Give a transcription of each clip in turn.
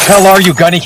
hell are you, Gunny?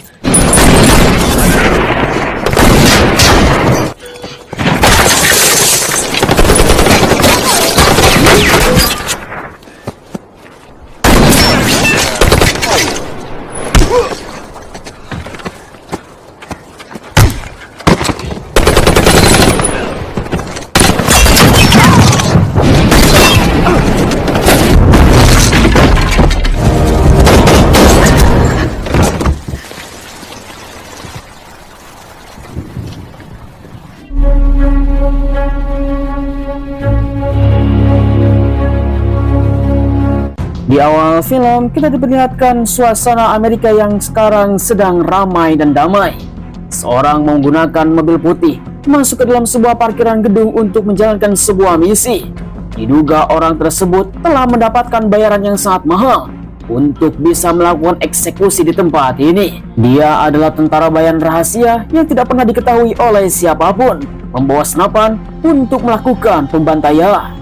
Di awal film, kita diperlihatkan suasana Amerika yang sekarang sedang ramai dan damai. Seorang menggunakan mobil putih masuk ke dalam sebuah parkiran gedung untuk menjalankan sebuah misi. Diduga orang tersebut telah mendapatkan bayaran yang sangat mahal untuk bisa melakukan eksekusi di tempat ini. Dia adalah tentara bayaran rahasia yang tidak pernah diketahui oleh siapapun, membawa senapan untuk melakukan pembantaian.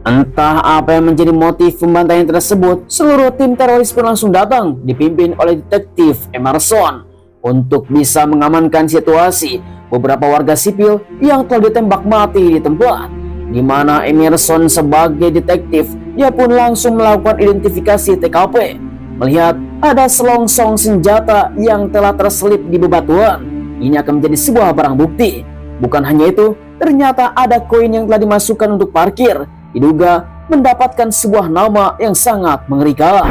Entah apa yang menjadi motif pembantaian tersebut, seluruh tim teroris pun langsung datang, dipimpin oleh detektif Emerson, untuk bisa mengamankan situasi beberapa warga sipil yang telah ditembak mati di tempat. Di mana Emerson sebagai detektif, dia pun langsung melakukan identifikasi TKP, melihat ada selongsong senjata yang telah terselip di bebatuan. Ini akan menjadi sebuah barang bukti. Bukan hanya itu, ternyata ada koin yang telah dimasukkan untuk parkir, diduga mendapatkan sebuah nama yang sangat mengerikan.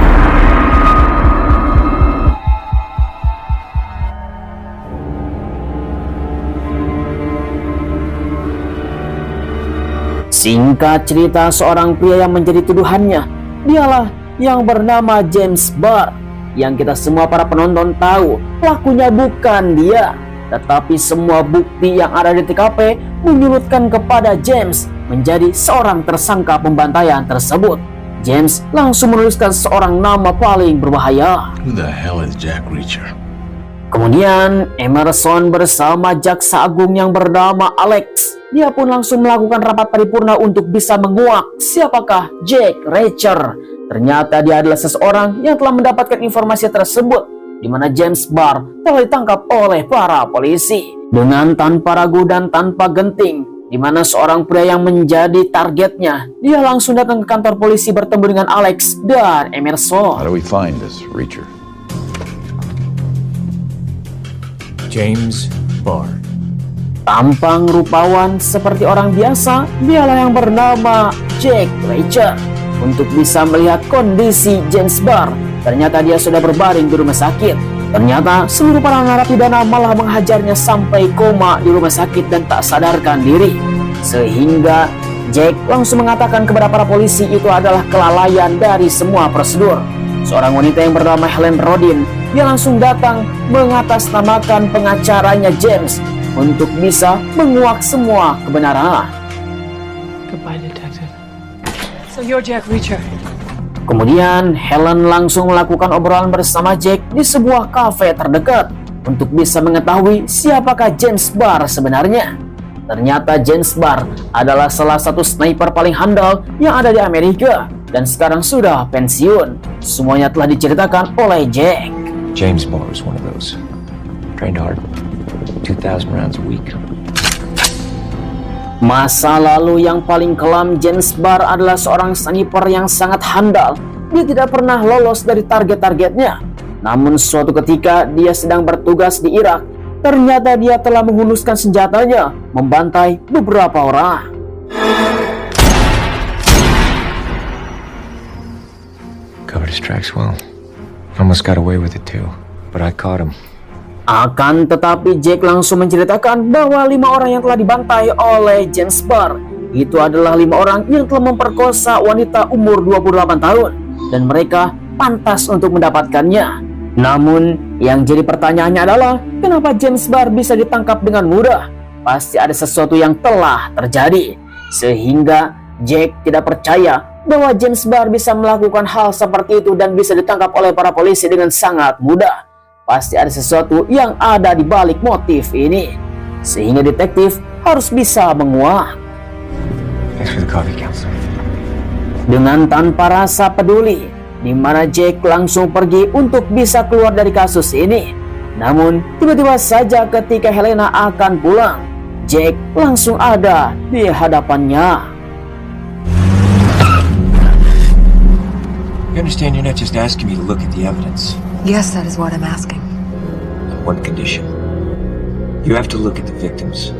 Singkat cerita, seorang pria yang menjadi tuduhannya, dialah yang bernama James Barr, yang kita semua para penonton tahu pelakunya bukan dia. Tetapi semua bukti yang ada di TKP menyulutkan kepada James menjadi seorang tersangka pembantaian tersebut. James langsung menuliskan seorang nama paling berbahaya. Who the hell is Jack Reacher? Kemudian Emerson bersama jaksa agung yang bernama Alex, dia pun langsung melakukan rapat paripurna untuk bisa menguak siapakah Jack Reacher. Ternyata dia adalah seseorang yang telah mendapatkan informasi tersebut, di mana James Barr telah ditangkap oleh para polisi dengan tanpa ragu dan tanpa genting. Di mana seorang pria yang menjadi targetnya, dia langsung datang ke kantor polisi bertemu dengan Alex dan Emerson. How do we find this Reacher? James Barr. Tampang rupawan seperti orang biasa, dialah yang bernama Jack Reacher. Untuk bisa melihat kondisi James Barr, ternyata dia sudah berbaring di rumah sakit. Ternyata seluruh para narapidana malah menghajarnya sampai koma di rumah sakit dan tak sadarkan diri. Sehingga Jack langsung mengatakan kepada para polisi itu adalah kelalaian dari semua prosedur. Seorang wanita yang bernama Helen Rodin, dia langsung datang mengatasnamakan pengacaranya James untuk bisa menguak semua kebenaran. Goodbye, detective. So you're Jack Reacher. Kemudian Helen langsung melakukan obrolan bersama Jack di sebuah kafe terdekat untuk bisa mengetahui siapakah James Barr sebenarnya. Ternyata James Barr adalah salah satu sniper paling handal yang ada di Amerika dan sekarang sudah pensiun. Semuanya telah diceritakan oleh Jack. James Barr was one of those. Trained hard. 2,000 rounds a week. Masa lalu yang paling kelam, James Barr adalah seorang sniper yang sangat handal. Dia tidak pernah lolos dari target-targetnya. Namun suatu ketika dia sedang bertugas di Irak, ternyata dia telah menghunuskan senjatanya, membantai beberapa orang. Covered his tracks well. Almost got away with it too, but I caught him. Akan tetapi Jack langsung menceritakan bahwa 5 orang yang telah dibantai oleh James Barr itu adalah 5 orang yang telah memperkosa wanita umur 28 tahun dan mereka pantas untuk mendapatkannya. Namun yang jadi pertanyaannya adalah kenapa James Barr bisa ditangkap dengan mudah? Pasti ada sesuatu yang telah terjadi sehingga Jack tidak percaya bahwa James Barr bisa melakukan hal seperti itu dan bisa ditangkap oleh para polisi dengan sangat mudah. Pasti ada sesuatu yang ada di balik motif ini, sehingga detektif harus bisa menguak. Thanks for the coffee, counselor. Dengan tanpa rasa peduli, di mana Jack langsung pergi untuk bisa keluar dari kasus ini. Namun, tiba-tiba saja ketika Helena akan pulang, Jack langsung ada di hadapannya. You understand you're not just asking me to look at the evidence. Yes, that is what I'm asking. On one condition. You have to look at the victims.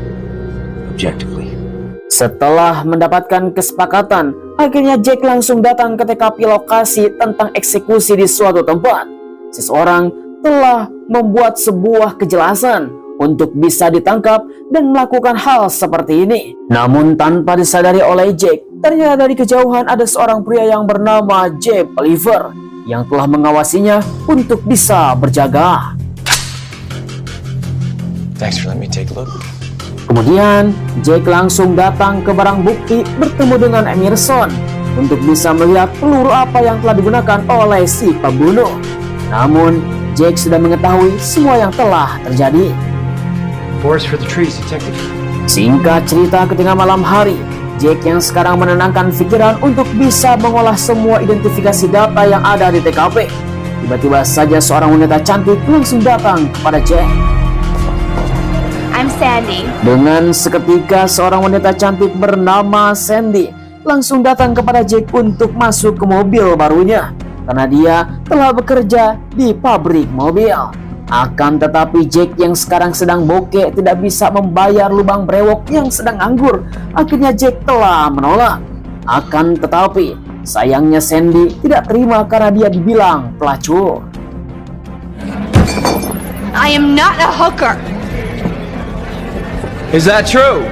Objectively. Setelah mendapatkan kesepakatan, akhirnya Jack langsung datang ke TKP lokasi tentang eksekusi di suatu tempat. Seseorang telah membuat sebuah kejelasan untuk bisa ditangkap dan melakukan hal seperti ini. Namun tanpa disadari oleh Jack, ternyata dari kejauhan ada seorang pria yang bernama Jeb Oliver yang telah mengawasinya untuk bisa berjaga. Thanks for letting me take a look. Kemudian, Jack langsung datang ke barang bukti bertemu dengan Emerson untuk bisa melihat peluru apa yang telah digunakan oleh si pembunuh. Namun, Jack sudah mengetahui semua yang telah terjadi. Forest for the trees, detective. Singkat cerita, ketika malam hari, Jack yang sekarang menenangkan pikiran untuk bisa mengolah semua identifikasi data yang ada di TKP. Tiba-tiba saja seorang wanita cantik langsung datang kepada Jack. I'm Sandy. Dengan seketika seorang wanita cantik bernama Sandy langsung datang kepada Jack untuk masuk ke mobil barunya karena dia telah bekerja di pabrik mobil. Akan tetapi Jack yang sekarang sedang bokeh tidak bisa membayar lubang brewok yang sedang nganggur. Akhirnya Jack telah menolak. Akan tetapi sayangnya Sandy tidak terima karena dia dibilang pelacur. I am not a hooker. Is that true?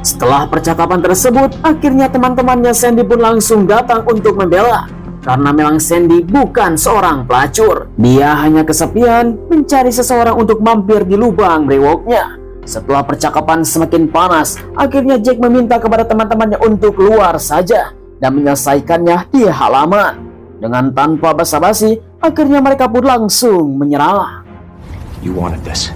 Setelah percakapan tersebut, akhirnya teman-temannya Sandy pun langsung datang untuk membela. Karena memang Sandy bukan seorang pelacur. Dia hanya kesepian mencari seseorang untuk mampir di lubang brewoknya. Setelah percakapan semakin panas, akhirnya Jack meminta kepada teman-temannya untuk keluar saja dan menyelesaikannya di halaman. Dengan tanpa basa-basi, akhirnya mereka pun langsung menyerah. You wanted this.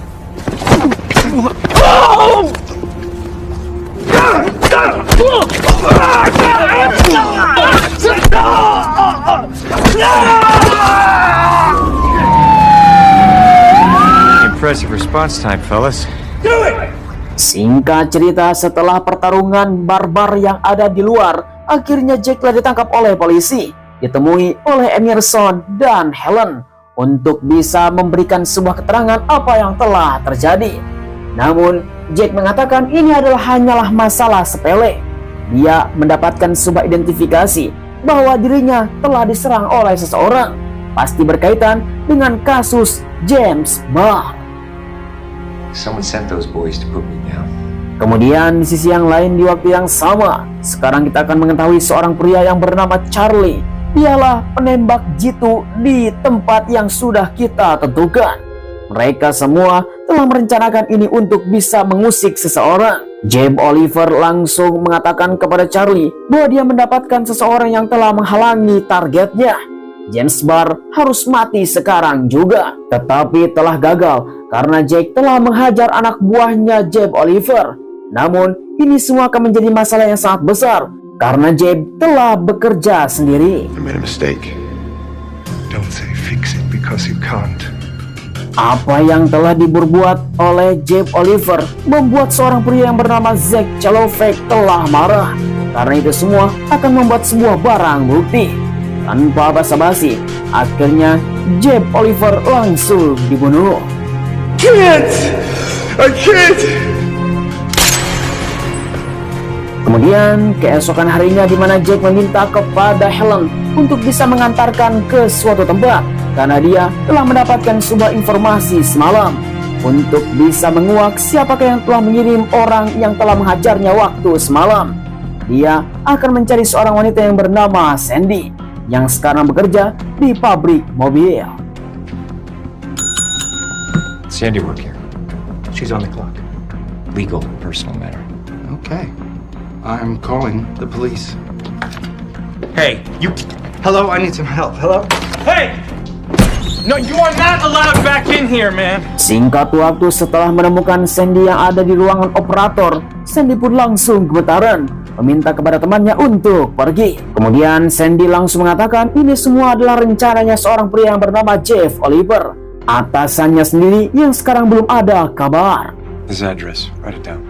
Impressive response time, fellas. Singkat cerita, setelah pertarungan barbar yang ada di luar, akhirnya Jack telah ditangkap oleh polisi, ditemui oleh Emerson dan Helen untuk bisa memberikan sebuah keterangan apa yang telah terjadi. Namun, Jack mengatakan ini hanyalah masalah sepele. Dia mendapatkan sebuah identifikasi bahwa dirinya telah diserang oleh seseorang, pasti berkaitan dengan kasus James Barr. Someone sent those boys to put me down. Kemudian di sisi yang lain di waktu yang sama, sekarang kita akan mengetahui seorang pria yang bernama Charlie. Dialah penembak jitu di tempat yang sudah kita tentukan. Mereka semua telah merencanakan ini untuk bisa mengusik seseorang. Jeb Oliver langsung mengatakan kepada Charlie bahwa dia mendapatkan seseorang yang telah menghalangi targetnya. James Barr harus mati sekarang juga, tetapi telah gagal karena Jack telah menghajar anak buahnya Jeb Oliver. Namun, ini semua akan menjadi masalah yang sangat besar karena Jeb telah bekerja sendiri. I made a mistake. Don't say fix it because you can't. Apa yang telah diperbuat oleh Jeb Oliver membuat seorang pria yang bernama Zach Chalovek telah marah. Karena itu semua akan membuat sebuah barang bukti. Tanpa basa-basi, akhirnya Jeb Oliver langsung dibunuh. I can't! Kemudian keesokan harinya di mana Jack meminta kepada Helen untuk bisa mengantarkan ke suatu tempat karena dia telah mendapatkan sebuah informasi semalam untuk bisa menguak siapakah yang telah mengirim orang yang telah menghajarnya waktu semalam. Dia akan mencari seorang wanita yang bernama Sandy yang sekarang bekerja di pabrik mobil. Sandy work here. She's on the clock. Legal, personal matter. Okay. I'm calling the police. Hey, you. Hello, I need some help. Hello? Hey! No, you are not allowed back in here, man. Singkat waktu setelah menemukan Sandy yang ada di ruangan operator, Sandy pun langsung gemetaran, meminta kepada temannya untuk pergi. Kemudian Sandy langsung mengatakan ini semua adalah rencananya seorang pria yang bernama Jeff Oliver, atasannya sendiri yang sekarang belum ada kabar. This address, write it down.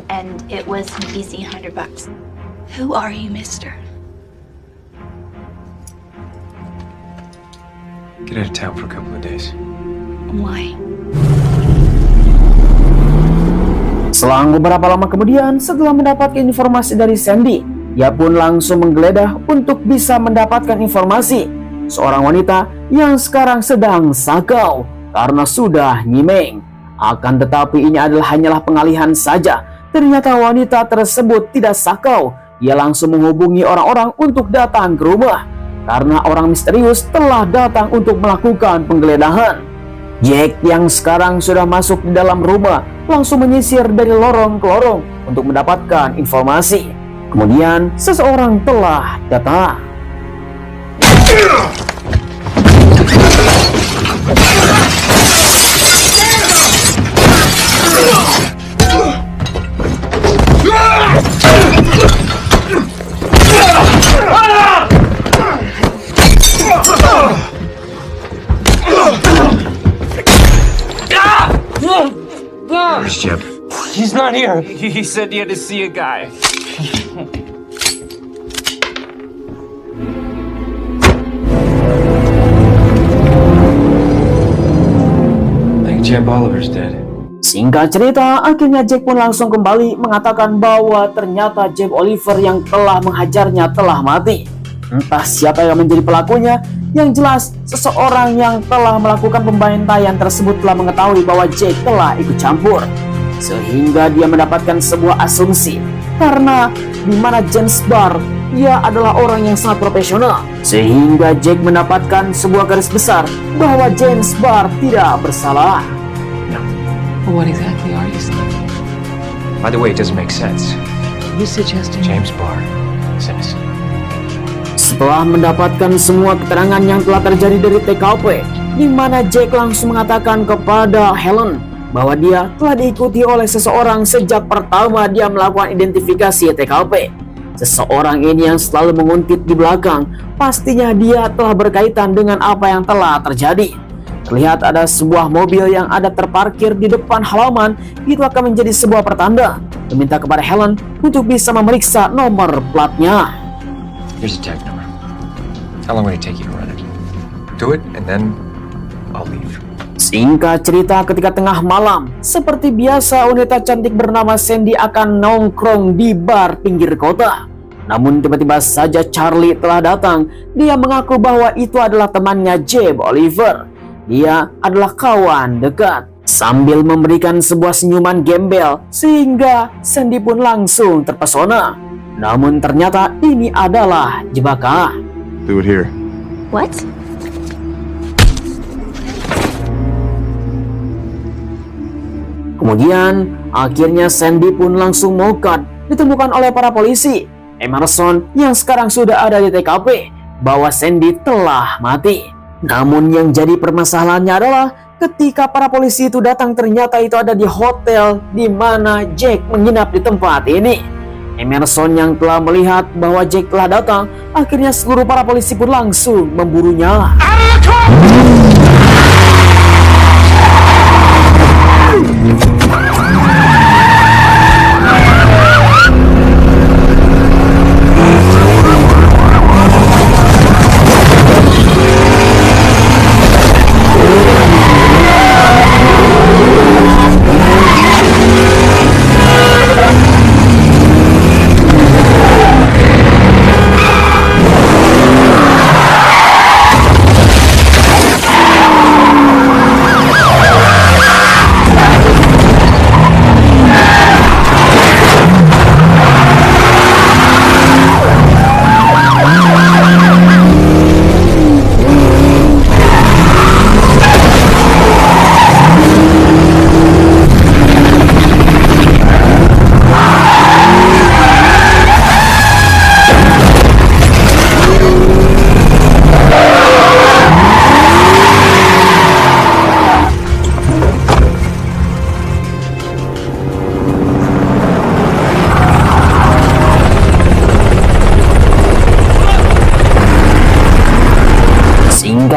And it was an easy $100. Who are you, mister? Get out of town for a couple of days. Why? Selang beberapa lama kemudian, setelah mendapatkan informasi dari Sandy, ia pun langsung menggeledah untuk bisa mendapatkan informasi seorang wanita yang sekarang sedang sakau karena sudah nyimeng. Akan tetapi ini hanyalah pengalihan saja. Ternyata wanita tersebut tidak sakau. Ia langsung menghubungi orang-orang untuk datang ke rumah karena orang misterius telah datang untuk melakukan penggeledahan. Jack yang sekarang sudah masuk di dalam rumah langsung menyisir dari lorong ke lorong untuk mendapatkan informasi. Kemudian seseorang telah datang. Where's Jeb? He's not here. He said he had to see a guy. I think Jeb Oliver's dead. Singkat cerita, akhirnya Jack pun langsung kembali mengatakan bahwa ternyata Jeb Oliver yang telah menghajarnya telah mati. Entah siapa yang menjadi pelakunya, yang jelas seseorang yang telah melakukan pembantaian tersebut telah mengetahui bahwa Jack telah ikut campur. Sehingga dia mendapatkan sebuah asumsi, karena di mana James Barr, ia adalah orang yang sangat profesional. Sehingga Jack mendapatkan sebuah garis besar bahwa James Barr tidak bersalah. Well, what exactly are you saying? By the way, it doesn't make sense. You suggesting James Barr is innocent. Setelah mendapatkan semua keterangan yang telah terjadi dari TKP, di mana Jack langsung mengatakan kepada Helen bahwa dia telah diikuti oleh seseorang sejak pertama dia melakukan identifikasi TKP. Seseorang ini yang selalu menguntit di belakang, pastinya dia telah berkaitan dengan apa yang telah terjadi. Terlihat ada sebuah mobil yang ada terparkir di depan halaman, itu akan menjadi sebuah pertanda meminta kepada Helen untuk bisa memeriksa nomor platnya. Here's a tag number. How long will it take you to run it? Do it, and then I'll leave. Singkat cerita, ketika tengah malam, seperti biasa wanita cantik bernama Sandy akan nongkrong di bar pinggir kota. Namun tiba-tiba saja Charlie telah datang. Dia mengaku bahwa itu adalah temannya Jeb Oliver. Dia adalah kawan dekat. Sambil memberikan sebuah senyuman gembel, sehingga Sandy pun langsung terpesona. Namun ternyata ini adalah jebakan. Do it here. What? Kemudian akhirnya Sandy pun langsung mokat ditemukan oleh para polisi. Emerson yang sekarang sudah ada di TKP bahwa Sandy telah mati. Namun yang jadi permasalahannya adalah ketika para polisi itu datang, ternyata itu ada di hotel di mana Jack menginap di tempat ini. Emerson yang telah melihat bahwa Jack telah datang, akhirnya seluruh para polisi pun langsung memburunya.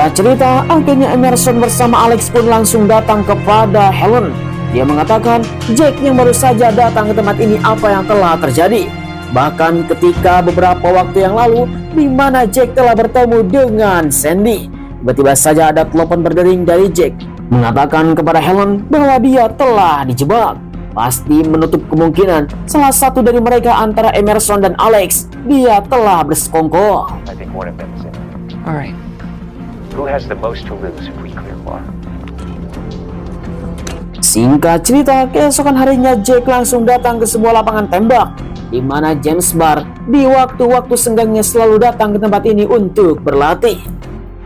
Singkat cerita, akhirnya Emerson bersama Alex pun langsung datang kepada Helen. Dia mengatakan Jack yang baru saja datang ke tempat ini apa yang telah terjadi. Bahkan ketika beberapa waktu yang lalu, di mana Jack telah bertemu dengan Sandy. Tiba-tiba saja ada telepon berdering dari Jack, mengatakan kepada Helen bahwa dia telah dijebak. Pasti menutup kemungkinan salah satu dari mereka antara Emerson dan Alex, dia telah bersekongkol. I think one of them is in. All right. Who has the most to lose if we clear Bar? Singkat cerita, keesokan harinya Jack langsung datang ke sebuah lapangan tembak, di mana James Barr di waktu-waktu senggangnya selalu datang ke tempat ini untuk berlatih.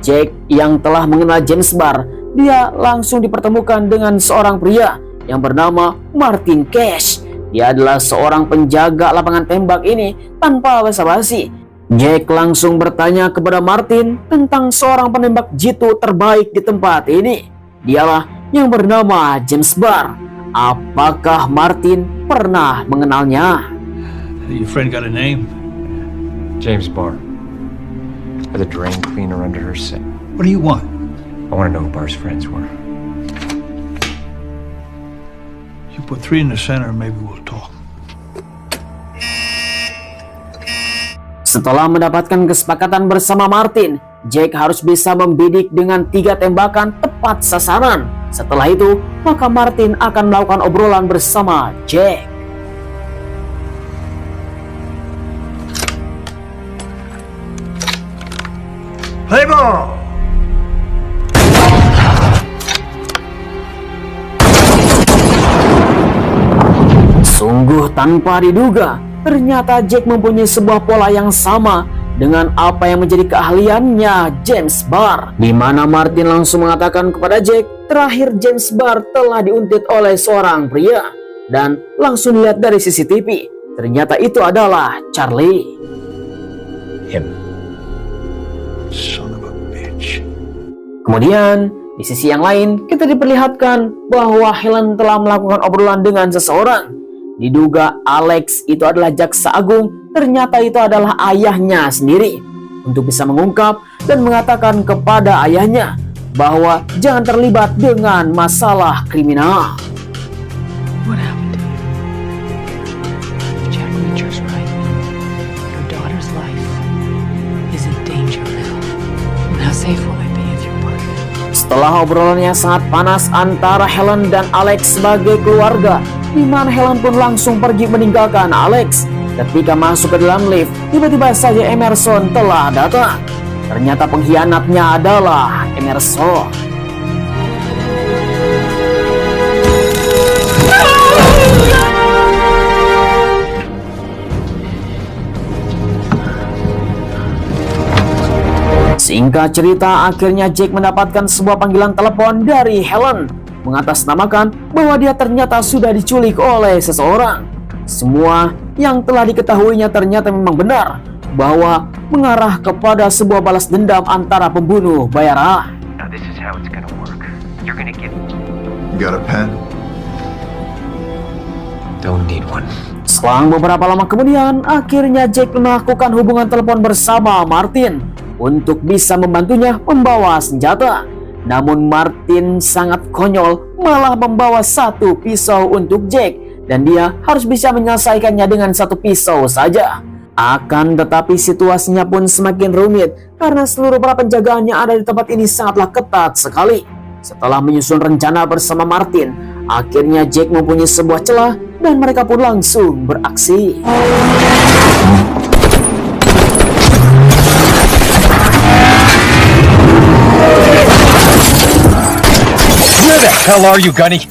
Jack yang telah mengenal James Barr, dia langsung dipertemukan dengan seorang pria yang bernama Martin Cash. Dia adalah seorang penjaga lapangan tembak ini tanpa basa-basi. Jack langsung bertanya kepada Martin tentang seorang penembak jitu terbaik di tempat ini. Dialah yang bernama James Barr. Apakah Martin pernah mengenalnya? Your friend got a name? James Barr. The drain cleaner under her sink. What do you want? I want to know who Barr's friends were. You put 3 in the center, maybe we'll talk. Setelah mendapatkan kesepakatan bersama Martin, Jack harus bisa membidik dengan 3 tembakan tepat sasaran. Setelah itu, maka Martin akan melakukan obrolan bersama Jack. Play ball! Sungguh tanpa diduga, ternyata Jack mempunyai sebuah pola yang sama dengan apa yang menjadi keahliannya James Barr, di mana Martin langsung mengatakan kepada Jack, terakhir James Barr telah diuntit oleh seorang pria, dan langsung dilihat dari CCTV, ternyata itu adalah Charlie. Him. Son of a bitch. Kemudian di sisi yang lain kita diperlihatkan bahwa Helen telah melakukan obrolan dengan seseorang. Diduga Alex itu adalah jaksa agung, ternyata itu adalah ayahnya sendiri. Untuk bisa mengungkap dan mengatakan kepada ayahnya bahwa jangan terlibat dengan masalah kriminal. What happened to you? If Jack Reacher's right, your daughter's life is in danger now. And how safe will I be if you're perfect? Setelah obrolan yang sangat panas antara Helen dan Alex sebagai keluarga, di mana Helen pun langsung pergi meninggalkan Alex. Ketika masuk ke dalam lift, tiba-tiba saja Emerson telah datang. Ternyata pengkhianatnya adalah Emerson. Singkat cerita, akhirnya Jack mendapatkan sebuah panggilan telepon dari Helen, mengatasnamakan bahwa dia ternyata sudah diculik oleh seseorang. Semua yang telah diketahuinya ternyata memang benar, bahwa mengarah kepada sebuah balas dendam antara pembunuh bayaran. Now this is how it's gonna work. You're gonna get... You got a pen? Don't need one. Selang beberapa lama kemudian, akhirnya Jack melakukan hubungan telepon bersama Martin untuk bisa membantunya membawa senjata. Namun Martin sangat konyol, malah membawa satu pisau untuk Jack, dan dia harus bisa menyelesaikannya dengan satu pisau saja. Akan tetapi situasinya pun semakin rumit karena seluruh para penjagaan yang ada di tempat ini sangatlah ketat sekali. Setelah menyusun rencana bersama Martin, akhirnya Jack mempunyai sebuah celah dan mereka pun langsung beraksi. Where the hell are you, Gunny?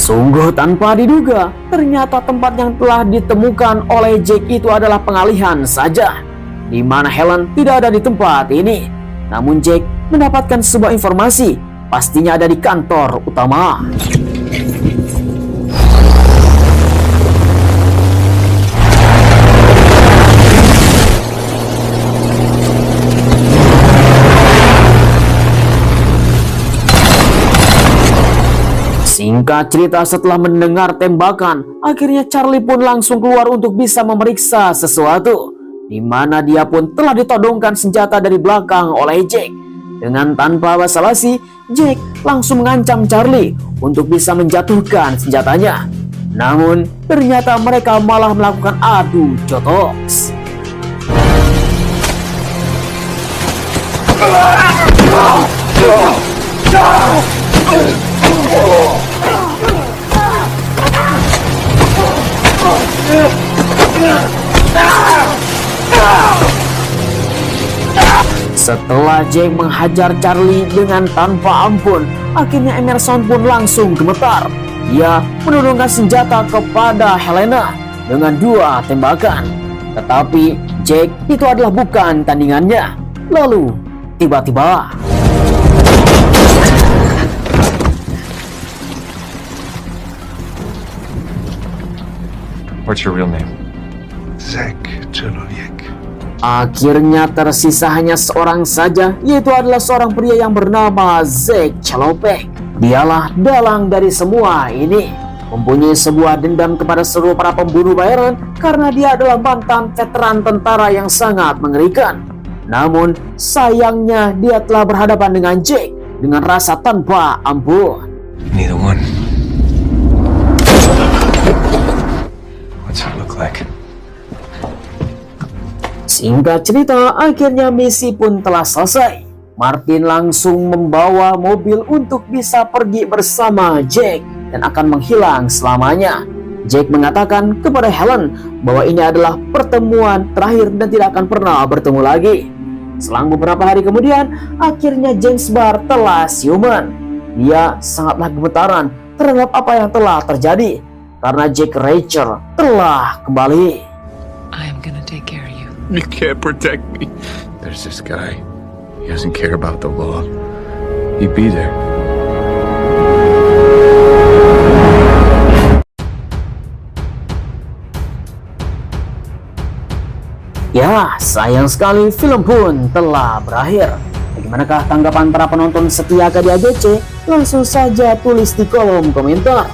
Sungguh tanpa diduga, ternyata tempat yang telah ditemukan oleh Jack itu adalah pengalihan saja, di mana Helen tidak ada di tempat ini. Namun Jack mendapatkan sebuah informasi, pastinya ada di kantor utama. Singkat cerita, setelah mendengar tembakan, akhirnya Charlie pun langsung keluar untuk bisa memeriksa sesuatu, di mana dia pun telah ditodongkan senjata dari belakang oleh Jack. Dengan tanpa basa-basi, Jack langsung mengancam Charlie untuk bisa menjatuhkan senjatanya. Namun, ternyata mereka malah melakukan adu jotos. Setelah Jack menghajar Charlie dengan tanpa ampun, akhirnya Emerson pun langsung gemetar. Dia menodongkan senjata kepada Helena dengan 2 tembakan. Tetapi Jack itu adalah bukan tandingannya. Lalu tiba-tiba What's your real name? Zach Cheloviek. akhirnya tersisa hanya seorang saja, yaitu adalah seorang pria yang bernama Zach Cheloviek. Dialah dalang dari semua ini, mempunyai sebuah dendam kepada seluruh para pembunuh bayaran karena dia adalah mantan veteran tentara yang sangat mengerikan. Namun sayangnya dia telah berhadapan dengan Jack dengan rasa tanpa ampun. Neither one. What's it look like? Singkat cerita, akhirnya misi pun telah selesai. Martin langsung membawa mobil untuk bisa pergi bersama Jack dan akan menghilang selamanya. Jack mengatakan kepada Helen bahwa ini adalah pertemuan terakhir dan tidak akan pernah bertemu lagi. Selang beberapa hari kemudian, akhirnya James Barr telah siuman. Dia sangatlah gemetaran terhadap apa yang telah terjadi karena Jack Reacher telah kembali. I'm gonna take care of you. You can't protect me. There's this guy. He doesn't care about the law. He'd be there. Ya, sayang sekali film pun telah berakhir. Bagaimanakah tanggapan para penonton setia KDAGC? Langsung saja tulis di kolom komentar.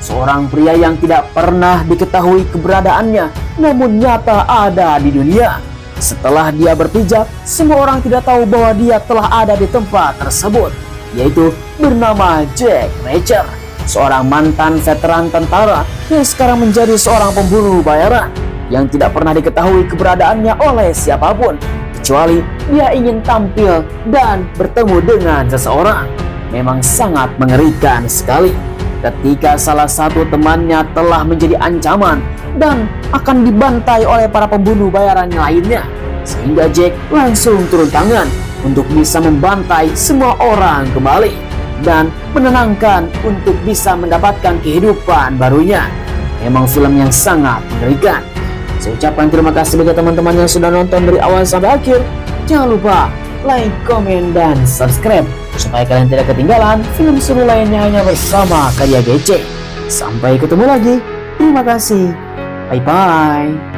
Seorang pria yang tidak pernah diketahui keberadaannya, namun nyata ada di dunia. Setelah dia berpijak, semua orang tidak tahu bahwa dia telah ada di tempat tersebut, yaitu bernama Jack Reacher, seorang mantan veteran tentara yang sekarang menjadi seorang pembunuh bayaran yang tidak pernah diketahui keberadaannya oleh siapapun, kecuali dia ingin tampil dan bertemu dengan seseorang. Memang sangat mengerikan sekali ketika salah satu temannya telah menjadi ancaman dan akan dibantai oleh para pembunuh bayaran lainnya, sehingga Jack langsung turun tangan untuk bisa membantai semua orang kembali dan menenangkan untuk bisa mendapatkan kehidupan barunya. Memang film yang sangat mengerikan. Saya ucapkan terima kasih bagi teman-teman yang sudah nonton dari awal sampai akhir. Jangan lupa like, komen, dan subscribe supaya kalian tidak ketinggalan film seru lainnya hanya bersama KDAGC. Sampai ketemu lagi. Terima kasih. Bye-bye.